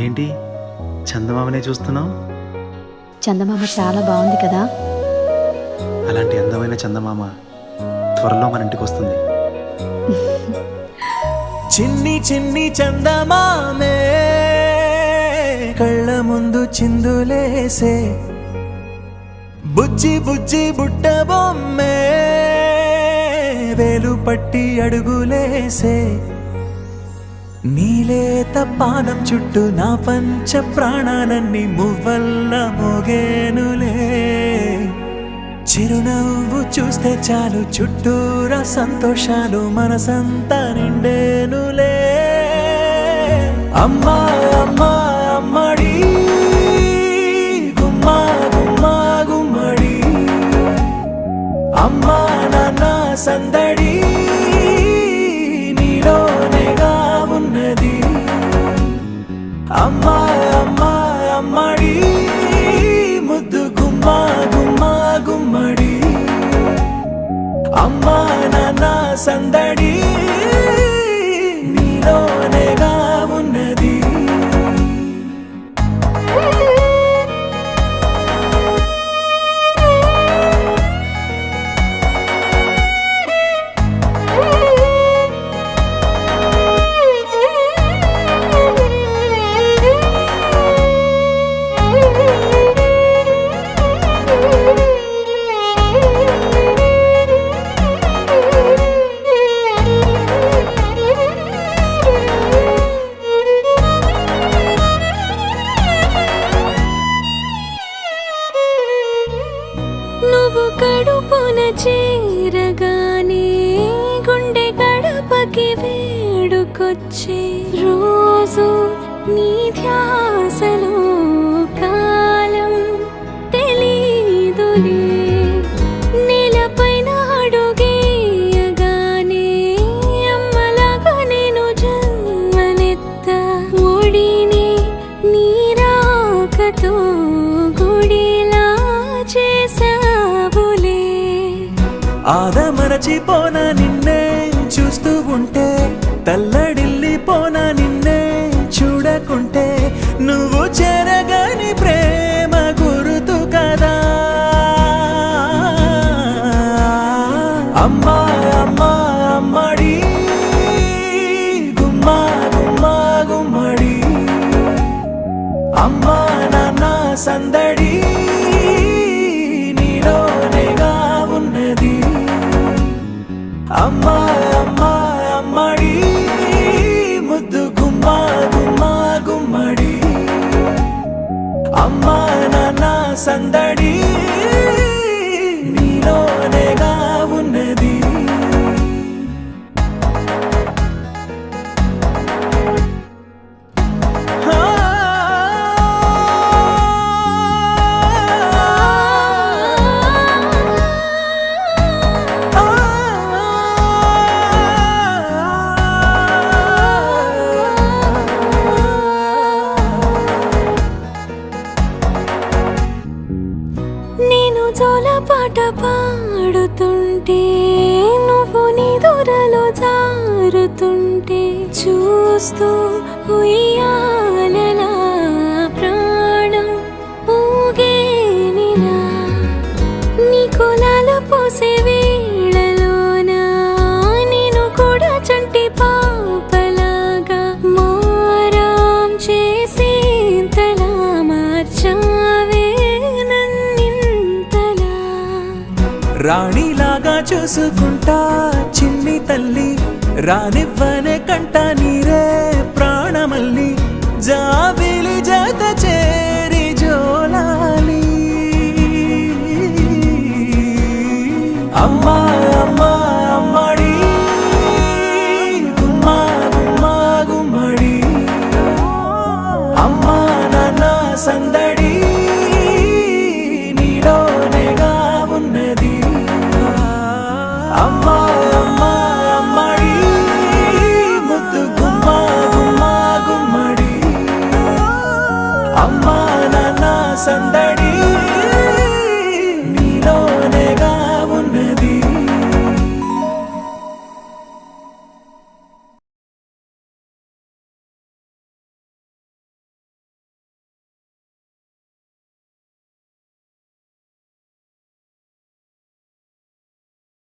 ఏంటి చందమామనే చూస్తున్నావు? చందమామ చాలా బాగుంది కదా. అలాంటి అందమైన చందమామ త్వరలో మన ఇంటికి వస్తుంది. చిన్ని చిన్ని చందమామే కళ్ళ ముందు చిందులేసే, బుజ్జి బుజ్జి బుట్ట బొమ్మే వేలు పట్టి అడుగులేసే, నీలేత పానం చుట్టూ నా పంచ ప్రాణాలన్నీ మువ్వల్ల మోగేనులే, చిరునవ్వు చూస్తే చాలు చుట్టూరా సంతోషాలు మనసంతా నిండేనులే. అమ్మా అమ్మా అమ్మడి గుమ్మా గుమ్మా గుమ్మడి, అమ్మా నాన్న సందడి నీలోనేగా ఉన్నది. అమ్మా అమ్మా అమ్మడి ముద్దు గుమ్మా గుమ్మా గుమ్మడి, అమ్మా నాన్న సందడి నీలోనేగా ఉన్నది. నువ్వు కడుపున చేరగానే గుండె గడపకి వేడుకొచ్చే, రోజు నీ ధ్యాసలో కాలం తెలీదులే, నేలపైన అడుగేయగానే అమ్మలాగా నేను జన్మనెత్త, ఒడిని నీ రాకతో గుడిలా చేసావులే. ఆదమరచిపోనా నిన్నే చూస్తూ ఉంటే, తల్లడిల్లిపోనా నిన్నే చూడకుంటే, నువ్వు చెరగని ప్రేమ గురుతు కదా. అమ్మా అమ్మా అమ్మడి గుమ్మా గుమ్మా గుమ్మడి, అమ్మా నాన్న సందడి నీలోనేగా ఉన్నది. అమ్మా అమ్మా అమ్మడి ముద్దు గుమ్మా గుమ్మా గుమ్మడి, అమ్మా నాన్న సందడి నీలోనేగా ఉన్నది. నేను జోలపాట పాడుతుంటే, నువ్వు నీ దూరలో జారుతుంటే, చూస్తూ ఉయ్యాలలా ప్రాణం ఊగేనినా, నీ కులాలు పోసే వేళలోనా నేను కూడా చంటి పాపలాగా మారాం చేసేంతలా మార్చావే. రాణిలాగా చూసుకుంటా చిన్ని తల్లి, రానివ్వనే కంట నీరే ప్రాణమల్లి, జాబిలి జత చేరి జోలాలి. అమ్మా అమ్మా అమ్మడి గుమ్మా గుమ్మా గుమ్మడి, అమ్మా నాన్న సందడి